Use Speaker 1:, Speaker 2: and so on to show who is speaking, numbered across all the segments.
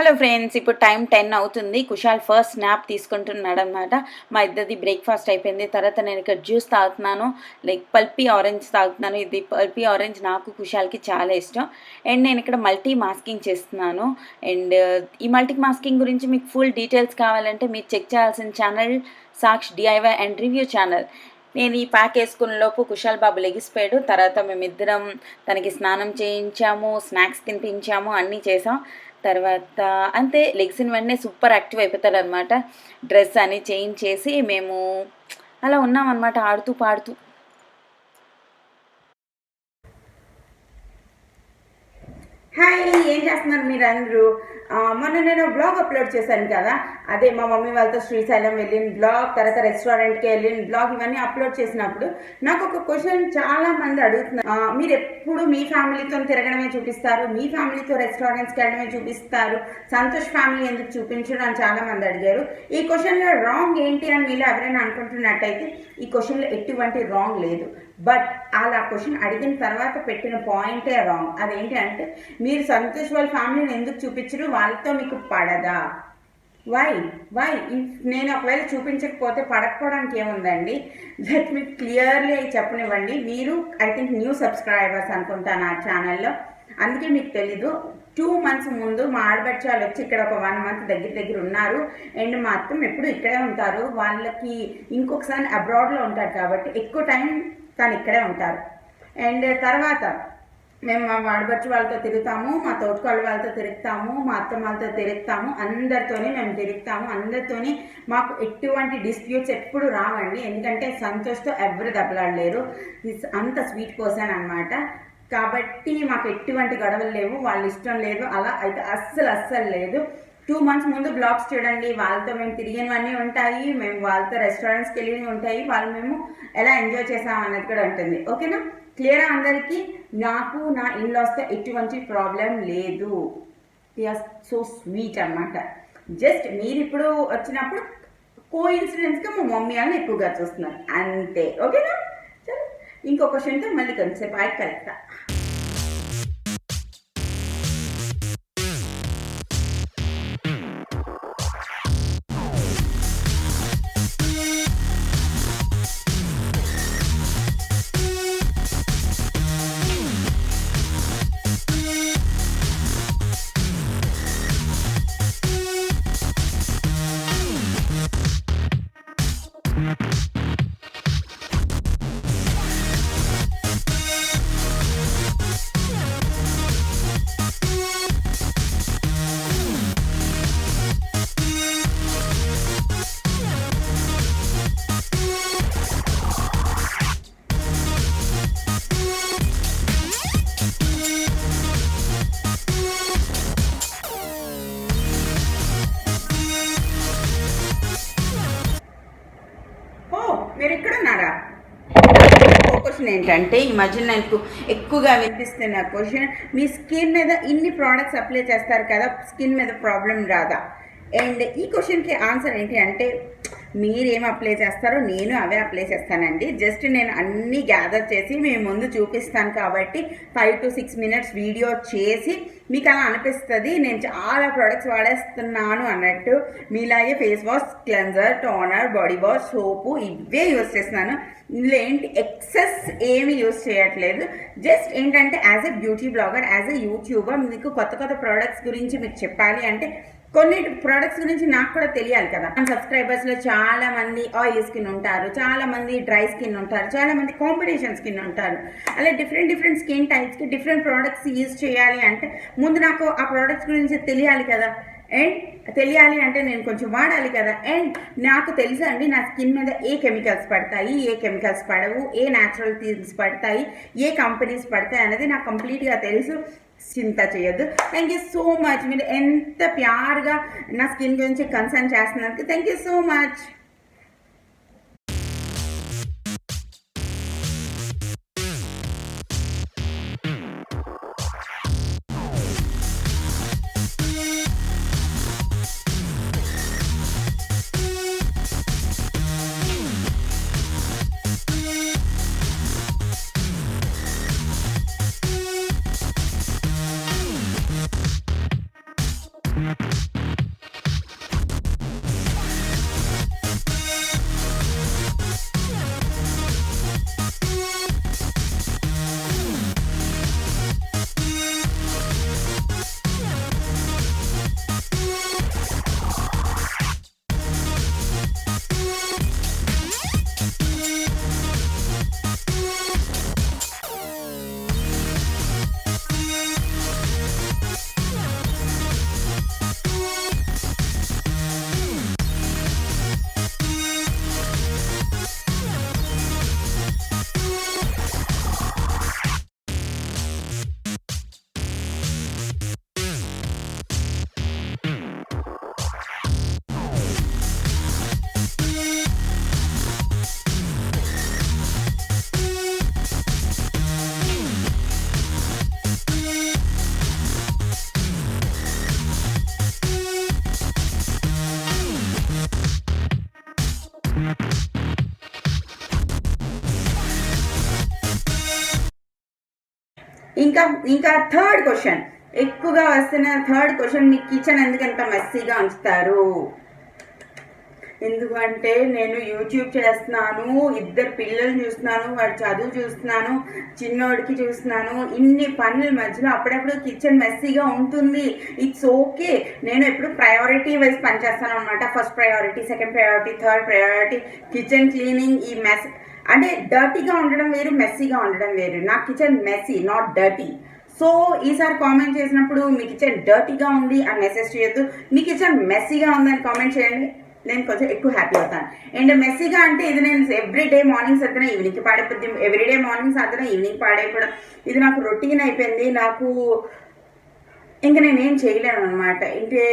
Speaker 1: Hello friends, ఇప్పుడు time 10 అవుతుంది. Kushal first snap తీసుకుంటున్నాడు అనమాట. మా ఇద్దరిది బ్రేక్ఫాస్ట్ అయిపోయింది. తర్వాత నేను ఇక్కడ జ్యూస్ తాగుతున్నాను, లైక్ పల్పీ ఆరెంజ్ తాగుతున్నాను. ఇది పల్పీ ఆరెంజ్ నాకు కుషాల్కి చాలా ఇష్టం. అండ్ నేను ఇక్కడ మల్టీ మాస్కింగ్ చేస్తున్నాను. అండ్ ఈ మల్టీ మాస్కింగ్ గురించి మీకు ఫుల్ డీటెయిల్స్ కావాలంటే మీరు చెక్ చేయాల్సిన channel Saaksh DIY and review channel. నేను ఈ ప్యాక్ వేసుకున్న లోపు కుషాల్ బాబు లెగిసిపోయాడు. తర్వాత మేమిద్దరం తనకి స్నానం చేయించాము, స్నాక్స్ తినిపించాము, అన్నీ చేసాం. తర్వాత అంతే, లెగ్సిన వెంటనే సూపర్ యాక్టివ్ అయిపోతాడు అనమాట. డ్రెస్ అని చేంజ్ చేసి మేము అలా ఉన్నామన్నమాట, ఆడుతూ పాడుతూ. హాయ్, ఏం చేస్తున్నారు మీరు అందరూ? మొన్న నేను బ్లాగ్ అప్లోడ్ చేశాను కదా, అదే మా మమ్మీ వాళ్ళతో శ్రీశైలం వెళ్ళిన బ్లాగ్, తర్వాత రెస్టారెంట్కి వెళ్ళిన బ్లాగ్, ఇవన్నీ అప్లోడ్ చేసినప్పుడు నాకు ఒక క్వశ్చన్ చాలా మంది అడుగుతున్నారు. మీరు ఎప్పుడు మీ ఫ్యామిలీతో తిరగడమే చూపిస్తారు, మీ ఫ్యామిలీతో రెస్టారెంట్స్కి వెళ్ళడమే చూపిస్తారు, సంతోష్ ఫ్యామిలీ ఎందుకు చూపించడం అని చాలా మంది అడిగారు. ఈ క్వశ్చన్లో రాంగ్ ఏంటి అని మీరు ఎవరైనా అనుకుంటున్నట్టయితే ఈ క్వశ్చన్లో ఎటువంటి రాంగ్ లేదు. బట్ అలా క్వశ్చన్ అడిగిన తర్వాత పెట్టిన పాయింటే రాంగ్. అదేంటి అంటే, మీరు సంతోష్ వాళ్ళ ఫ్యామిలీని ఎందుకు చూపించరు, వాళ్ళతో మీకు పడదా? వై నేను ఒకవేళ చూపించకపోతే పడకపోవడానికి ఏముందండి? లెట్ మీ క్లియర్లీ చెప్పనివ్వండి. మీరు ఐ థింక్ న్యూ సబ్స్క్రైబర్స్ అనుకుంటాను ఆ ఛానల్లో, అందుకే మీకు తెలీదు. 2 months ముందు మా ఆడబడ్చాలు వచ్చి ఇక్కడ ఒక 1 month దగ్గర ఉన్నారు. అండ్ మా అత్తమ్మ ఎప్పుడు ఇక్కడే ఉంటారు. వాళ్ళకి ఇంకొకసారి అబ్రాడ్లో ఉంటారు కాబట్టి ఎక్కువ టైం తను ఇక్కడే ఉంటారు. అండ్ తర్వాత మేము మా ఆడబడ్చు వాళ్ళతో తిరుగుతాము, మా తోటకోళ్ళ వాళ్ళతో తిరుగుతాము, మా అత్తమ్మ వాళ్ళతో తిరుగుతాము, అందరితోనే మేము తిరుగుతాము. అందరితోని మాకు ఎటువంటి డిస్ప్యూట్స్ ఎప్పుడు రావండి, ఎందుకంటే సంతోష్తో ఎవరు దెబ్బలాడలేరు. అంత స్వీట్ పర్సన్ అనమాట. కాబట్టి మాకు ఎటువంటి గొడవలు లేవు, వాళ్ళ ఇష్టం లేదు, అలా అయితే అస్సలు లేదు. 2 months ముందు బ్లాగ్స్ చూడండి, వాళ్ళతో మేము తిరిగినవన్నీ ఉంటాయి, మేము వాళ్ళతో రెస్టారెంట్స్కి వెళ్ళినవి ఉంటాయి, వాళ్ళు మేము ఎలా ఎంజాయ్ చేసాం అన్నది కూడా ఉంటుంది. ఓకేనా? క్లియరా అందరికీ? నాకు నా ఇన్లాస్తో ఎటువంటి ప్రాబ్లం లేదు. ఆర్ సో స్వీట్ అనమాట. జస్ట్ మీరు ఇప్పుడు వచ్చినప్పుడు కోఇన్సిడెన్స్గా మా మమ్మీ వాళ్ళని ఎక్కువగా చూస్తున్నారు అంతే. ఓకేనా? సరే, ఇంకో క్వశ్చన్తో మళ్ళీ కొంచెంసేపు ఆగి కలుస్తా. మీరు ఎక్కడున్నారా? క్వశ్చన్ ఏంటంటే, ఈ మధ్య నాకు ఎక్కువగా వినిపిస్తున్న క్వశ్చన్, మీ స్కిన్ మీద ఇన్ని ప్రోడక్ట్స్ అప్లై చేస్తారు కదా, స్కిన్ మీద ప్రాబ్లం రాదా? అండ్ ఈ క్వశ్చన్కి ఆన్సర్ ఏంటి అంటే, మీరేం అప్లై చేస్తారో నేను అవే అప్లై చేస్తానండి. జస్ట్ నేను అన్నీ గ్యాదర్ చేసి మీ ముందు చూపిస్తాను కాబట్టి 5 to 6 minutes వీడియో చేసి మీకు అలా అనిపిస్తుంది నేను చాలా ప్రోడక్ట్స్ వాడేస్తున్నాను అన్నట్టు. మీలాగే face wash, cleanser, toner, body wash, soap ఇవే యూజ్ చేస్తున్నాను. ఇందులో ఏంటి ఎక్సెస్ ఏమి యూజ్ చేయట్లేదు. జస్ట్ ఏంటంటే as a beauty blogger, as a YouTuber మీకు కొత్త ప్రోడక్ట్స్ గురించి మీకు చెప్పాలి అంటే కొన్ని ప్రోడక్ట్స్ గురించి నాకు కూడా తెలియాలి కదా. సబ్స్క్రైబర్స్లో చాలా మంది ఆయిల్ స్కిన్ ఉంటారు, చాలా మంది డ్రై స్కిన్ ఉంటారు, చాలా మంది కాంబినేషన్ స్కిన్ ఉంటారు. అలా డిఫరెంట్ స్కిన్ టైప్స్కి డిఫరెంట్ ప్రోడక్ట్స్ యూజ్ చేయాలి అంటే ముందు నాకు ఆ ప్రోడక్ట్స్ గురించి తెలియాలి కదా. అండ్ తెలియాలి అంటే నేను కొంచెం వాడాలి కదా. అండ్ నాకు తెలుసు అండి నా స్కిన్ మీద ఏ కెమికల్స్ పడతాయి, ఏ కెమికల్స్ పడవు, ఏ న్యాచురల్ థింగ్స్ పడతాయి, ఏ కంపెనీస్ పడతాయి అనేది నాకు కంప్లీట్గా తెలుసు. చింత చేయొద్దు. Thank you so much. మీరు ఎంత ప్యార్గా నా స్కిన్ గురించి కన్సర్న్ చేస్తున్నందుకు thank you so much. We'll be right back. ఇంకా ఇంకా థర్డ్ క్వశ్చన్, ఎక్కువగా వస్తున్న థర్డ్ క్వశ్చన్, మీ కిచెన్ ఎందుకు ఎంత మెస్సీగా ఉంచుతారు? ఎందుకంటే నేను యూట్యూబ్ చేస్తున్నాను, ఇద్దరు పిల్లలు చూస్తున్నాను, వాడి చదువు చూస్తున్నాను, చిన్నోడికి చూస్తున్నాను, ఇన్ని పనుల మధ్యలో అప్పుడప్పుడు కిచెన్ మెస్సీగా ఉంటుంది. It's okay. నేను ఎప్పుడు ప్రయారిటీ వైజ్ పనిచేస్తాను అనమాట. First priority, second priority, third priority. Kitchen cleaning, ఈ మెస్ అంటే డర్టీగా ఉండడం వేరు, మెస్సీగా ఉండడం వేరు. నా kitchen messy, not dirty. So ఈసారి కామెంట్ చేసినప్పుడు మీ కిచెన్ డర్టీగా ఉంది అని మెసేజ్ చేయొద్దు, మీ కిచెన్ మెస్సీగా ఉందని కామెంట్ చేయండి. నేను కొంచెం ఎక్కువ హ్యాపీ అవుతాను. అండ్ మెస్సీగా అంటే ఇది నేను ఎవ్రీడే మార్నింగ్ సర్దిన ఈవినింగ్కి పాడైపోద్ది, ఎవ్రీడే మార్నింగ్ సర్దిన ఈవినింగ్ పాడైపోవడం, ఇది నాకు రొటీన్ అయిపోయింది. నాకు ఇంకా నేనేం చేయలేను అనమాట. ఇంకే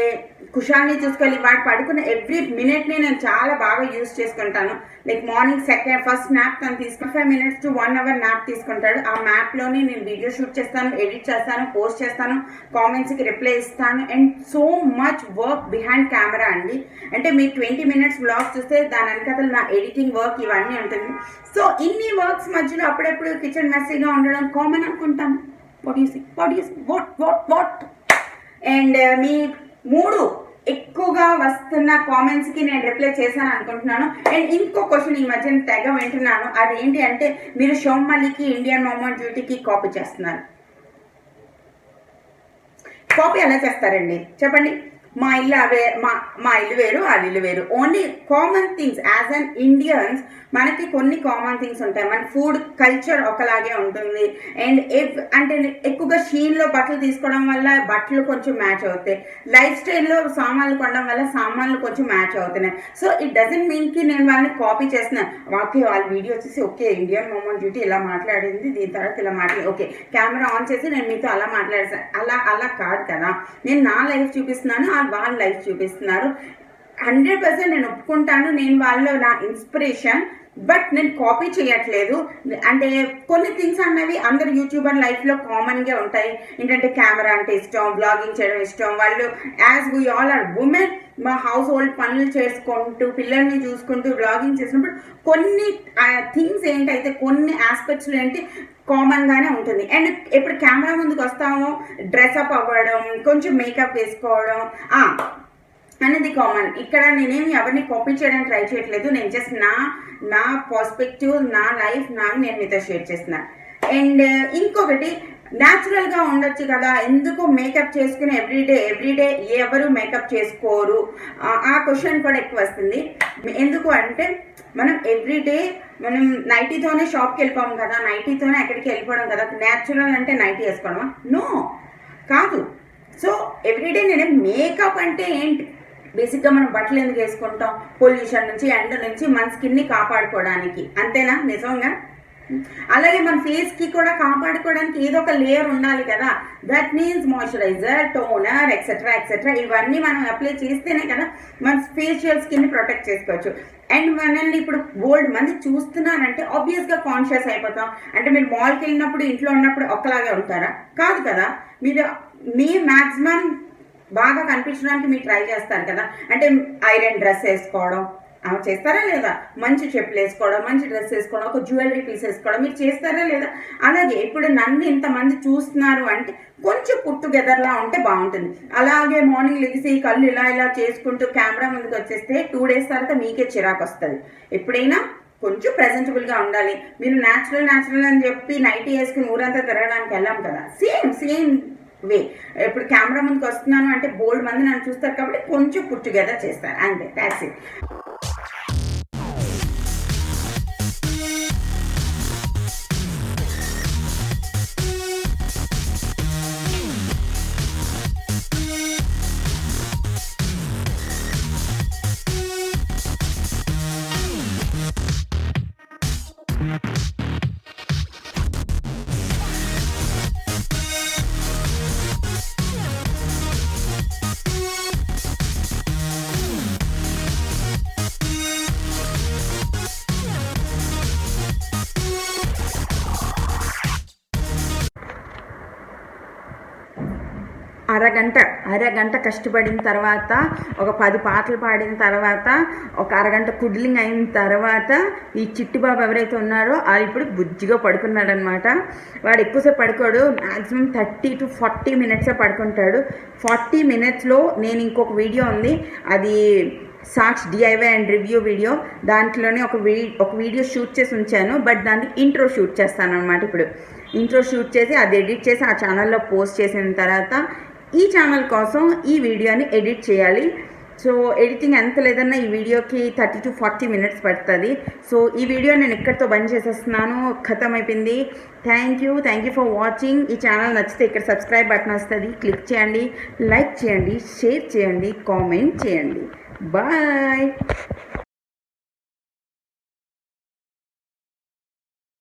Speaker 1: కుషాల్ని చూసుకోవాలి, వాడు పడుకున్న ఎవ్రీ మినిట్ని నేను చాలా బాగా యూజ్ చేసుకుంటాను. లైక్ మార్నింగ్ ఫస్ట్ న్యాప్ తను తీసుకుని 5 minutes to 1 hour న్యాప్ తీసుకుంటాడు. ఆ మ్యాప్లోని నేను వీడియో షూట్ చేస్తాను, ఎడిట్ చేస్తాను, పోస్ట్ చేస్తాను, కామెంట్స్కి రిప్లై ఇస్తాను. And so much work behind camera అండి. అంటే మీరు 20 minutes వ్లాగ్ చూస్తే దాని వెనకాల నా ఎడిటింగ్ వర్క్ ఇవన్నీ ఉంటుంది. సో ఇన్ని వర్క్స్ మధ్యలో అప్పుడప్పుడు కిచెన్ మెస్సీగా ఉండడం కామన్ అనుకుంటాను. వాట్ అండ్ మీ 3 ఎక్కువగా వస్తున్న కామెంట్స్కి నేను రిప్లై చేశాను అనుకుంటున్నాను. అండ్ ఇంకో క్వశ్చన్ ఈ మధ్యన తెగ వింటున్నాను, అదేంటి అంటే మీరు షోమలికి ఇండియన్ మామ్ ఆన్ డ్యూటీకి కాపీ చేస్తున్నారు. కాపీ ఎలా చేస్తారండి చెప్పండి? మా ఇల్లు అవే, మా ఇల్లు వేరు, వాళ్ళ ఇల్లు వేరు. Only common things as an Indians మనకి కొన్ని కామన్ థింగ్స్ ఉంటాయి. మన ఫుడ్ కల్చర్ ఒకలాగే ఉంటుంది. అండ్ అంటే ఎక్కువగా షీన్లో బట్టలు తీసుకోవడం వల్ల బట్టలు కొంచెం మ్యాచ్ అవుతాయి, లైఫ్ స్టైల్లో సామాన్లు కొనడం వల్ల సామాన్లు కొంచెం మ్యాచ్ అవుతున్నాయి. సో ఇట్ డజంట్ మీన్కి నేను వాళ్ళని కాపీ చేస్తున్నాను. ఓకే, వాళ్ళ వీడియో వచ్చేసి okay Indian ma'am on duty ఇలా మాట్లాడింది, దీని తర్వాత ఇలా మాట్లాడి ఓకే కెమెరా ఆన్ చేసి నేను మీతో అలా మాట్లాడేసాను, అలా కాదు కదా. నేను నా లైఫ్ చూపిస్తున్నాను, వాళ్ళ లైఫ్ చూపిస్తున్నారు. 100% నేను ఒప్పుకుంటాను, నేను వాళ్ళలో నా ఇన్స్పిరేషన్. బట్ నేను కాపీ చేయట్లేదు. అంటే కొన్ని థింగ్స్ అన్నవి అందరు యూట్యూబర్ లైఫ్లో కామన్గా ఉంటాయి. ఏంటంటే కెమెరా అంటే ఇష్టం, బ్లాగింగ్ చేయడం ఇష్టం. వాళ్ళు as we all are women, మా హౌస్ హోల్డ్ పనులు చేసుకుంటూ పిల్లల్ని చూసుకుంటూ బ్లాగింగ్ చేసినప్పుడు కొన్ని థింగ్స్ ఏంటైతే కొన్ని ఆస్పెక్ట్స్లో ఏంటి కామన్గానే ఉంటుంది. అండ్ ఎప్పుడు కెమెరా ముందుకు వస్తామో డ్రెస్అప్ అవ్వడం, కొంచెం మేకప్ వేసుకోవడం అనేది కామన్. ఇక్కడ నేనేమి ఎవరిని కాపీ చేయడానికి ట్రై చేయట్లేదు. నేను జస్ట్ నా పర్స్పెక్టివ్, నా లైఫ్ నేను మీతో షేర్ చేస్తున్నాను. అండ్ ఇంకొకటి, న్యాచురల్గా ఉండొచ్చు కదా, ఎందుకు మేకప్ చేసుకుని ఎవ్రీడే ఎవరు మేకప్ చేసుకోరు? ఆ క్వశ్చన్ కూడా ఎక్కువ వస్తుంది. ఎందుకు అంటే మనం ఎవ్రీడే మనం నైటీతోనే షాప్కి వెళ్ళిపోము కదా, నైటీతోనే ఎక్కడికి వెళ్ళిపోవడం కదా. న్యాచురల్ అంటే నైటీ వేసుకోవడమా? నో, కాదు. సో ఎవ్రీడే నేను మేకప్ అంటే ఏంటి, బేసిక్గా మనం బట్టలు ఎందుకు వేసుకుంటాం? పొల్యూషన్ నుంచి, ఎండ నుంచి మన స్కిన్ని కాపాడుకోవడానికి, అంతేనా? నిజంగా అలాగే మన ఫేస్కి కూడా కాపాడుకోవడానికి ఏదో ఒక లేయర్ ఉండాలి కదా. That means moisturiser, toner, etcetera ఇవన్నీ మనం అప్లై చేస్తేనే కదా మన ఫేషియల్ స్కిన్ని ప్రొటెక్ట్ చేసుకోవచ్చు. అండ్ మనల్ని ఇప్పుడు బోల్డ్ మంది చూస్తున్నారంటే ఆబ్వియస్గా కాన్షియస్ అయిపోతాం. అంటే మీరు మాల్కి వెళ్ళినప్పుడు, ఇంట్లో ఉన్నప్పుడు ఒక్కలాగే ఉంటారా? కాదు కదా. మీ మ్యాక్సిమం బాగా కనిపించడానికి మీరు ట్రై చేస్తారు కదా. అంటే ఐరన్ డ్రెస్ వేసుకోవడం చేస్తారా లేదా? మంచి చెప్పులు వేసుకోవడం, మంచి డ్రెస్ వేసుకోవడం, ఒక జ్యువెలరీ పీస్ వేసుకోవడం మీరు చేస్తారా లేదా? అలాగే ఇప్పుడు నన్ను ఇంతమంది చూస్తున్నారు అంటే కొంచెం పుట్ టుగెదర్లా ఉంటే బాగుంటుంది. అలాగే మార్నింగ్ లెగిసి కళ్ళు ఇలా చేసుకుంటూ కెమెరా ముందుకు వచ్చేస్తే 2 days తర్వాత మీకే చిరాకు వస్తుంది. ఎప్పుడైనా కొంచెం ప్రెజెంటబుల్గా ఉండాలి. మీరు న్యాచురల్ అని చెప్పి నైటీ వేసుకుని ఊరంతా తిరగడానికి వెళ్ళాం కదా. సేమ్ వే ఇప్పుడు కెమెరా ముందుకు వస్తున్నాను అంటే బోల్డ్ మంది నన్ను చూస్తారు కాబట్టి కొంచెం పుట్ టుగెదర్ చేస్తారు, అంతే. That's it. అరగంట కష్టపడిన తర్వాత ఒక 10 పాటలు పాడిన తర్వాత ఒక అరగంట కుడ్లింగ్ అయిన తర్వాత ఈ చిట్టిబాబు ఎవరైతే ఉన్నారో అది ఇప్పుడు బుజ్జిగా పడుకున్నాడనమాట. వాడు ఎక్కువసేపు పడుకోడు, మ్యాక్సిమం 30 to 40 మినిట్సే పడుకుంటాడు. 40 మినిట్స్లో నేను ఇంకొక వీడియో ఉంది, అది సాక్ష్ డిఐవై అండ్ రివ్యూ వీడియో. దాంట్లోనే ఒక వీడియో షూట్ చేసి ఉంచాను, బట్ దాన్ని ఇంట్రో షూట్ చేస్తాను అనమాట. ఇప్పుడు ఇంట్రో షూట్ చేసి అది ఎడిట్ చేసి ఆ ఛానల్లో పోస్ట్ చేసిన తర్వాత ఈ ఛానల్ కోసం ఈ వీడియోని ఎడిట్ చేయాలి. సో ఎడిటింగ్ ఎంత లేదన్నా ఈ వీడియోకి 30 to 40 మినిట్స్ పడుతుంది. సో ఈ వీడియో నేను ఇక్కడితో బంద్ చేసేస్తున్నాను, ఖతం అయిపోయింది. Thank you for watching. ఈ ఛానల్ నచ్చితే ఇక్కడ సబ్స్క్రైబ్ బటన్ వస్తుంది, క్లిక్ చేయండి, లైక్ చేయండి, షేర్ చేయండి, కామెంట్ చేయండి. బాయ్.